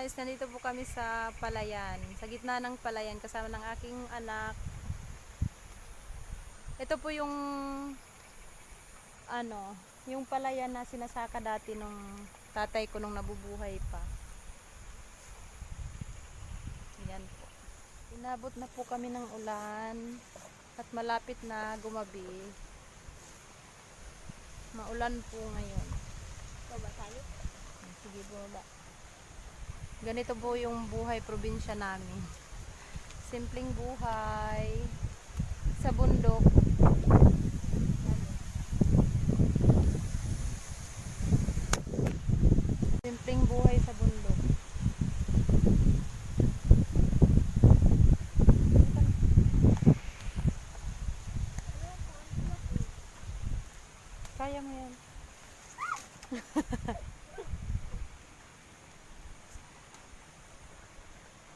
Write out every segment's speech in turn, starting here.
guys, nandito po kami sa palayan. Sa gitna ng palayan kasama ng aking anak. Ito po yung yung palayan na sinasaka dati nung tatay ko nung nabubuhay pa. Yan po. Inabot na po kami ng ulan at malapit na gumabi. Maulan po ngayon. Baba tayo? Sige, baba. Ganito po yung buhay probinsya namin. Simpleng buhay sa bundok. Simpleng buhay sa bundok. Kaya mo yan.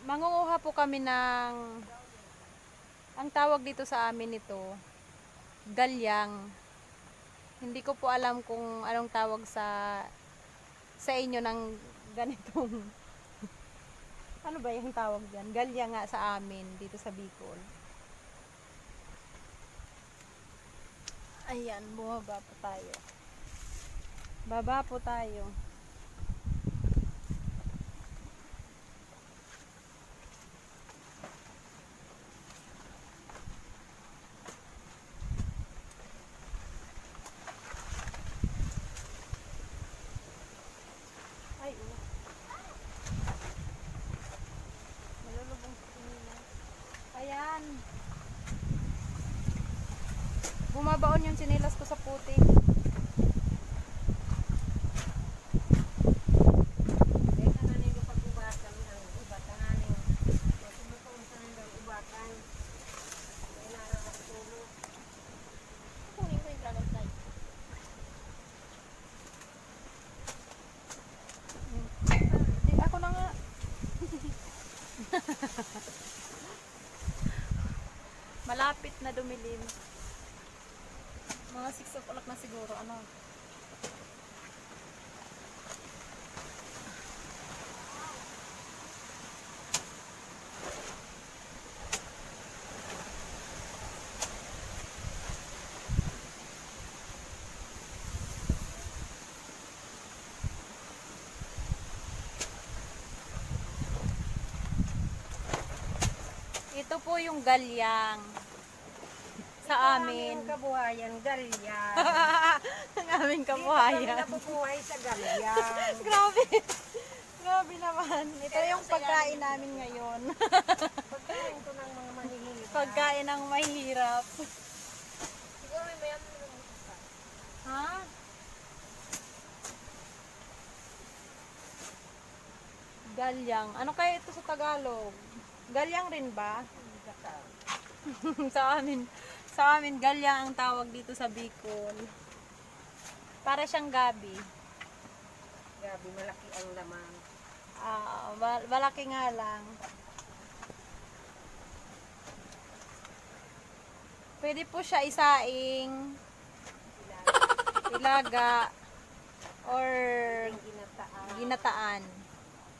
Mangunguha po kami ng, ang tawag dito sa amin ito, galyang. Hindi ko po alam kung anong tawag sa inyo ng ganitong, ano ba yung tawag dyan? Galyang nga sa amin dito sa Bicol. Ayan, bumaba po tayo. Baba po tayo. Ay, oh. Malulubong sa kanila. Ayan. Bumabaon yung sinilas ko sa putik. Kunin ko yung dragonfly. Di ako na nga. Malapit na dumilim. Mga 6 o'clock na siguro. Ano? Ito po yung galyang sa amin. Ang kabuhayan, galyan. Ang aming Dito kami kabuhayan. nabubuhay sa galyan. Grabe. Grabe naman. Ito yung pagkain namin ngayon. Pagkain ko ng mga manihirap. Pagkain ng mahirap. Siguro may mayaman na lumutsa. Ha? Galyang. Ano kaya ito sa Tagalog? Galyang rin ba? sa amin galyang ang tawag dito sa Bicol. Para siyang gabi. Grabe, malaki ang laman. Malaki nga lang. Pwede po siya isaing, ilaga, or Ginataan. ginataan.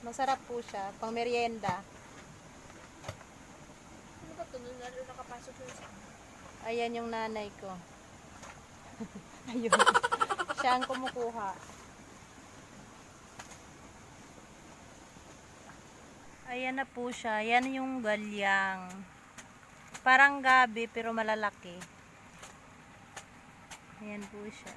Masarap po siya, pang merienda. Ano ba ito? Nung nakapasok yung sa... Ayan yung nanay ko. Ayun. Siya ang kumukuha. Ayan na po siya. Yan yung galyang. Parang gabi pero malalaki. Ayan po siya.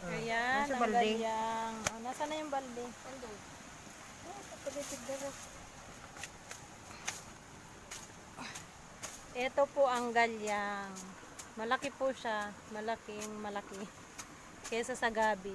Ayan, nasa ang balde? galyang. Oh, nasaan na yung balde? Andun. Kapagitid na rin. Ito po ang galyang. Malaki po siya. Malaking malaki. Kesa sa gabi.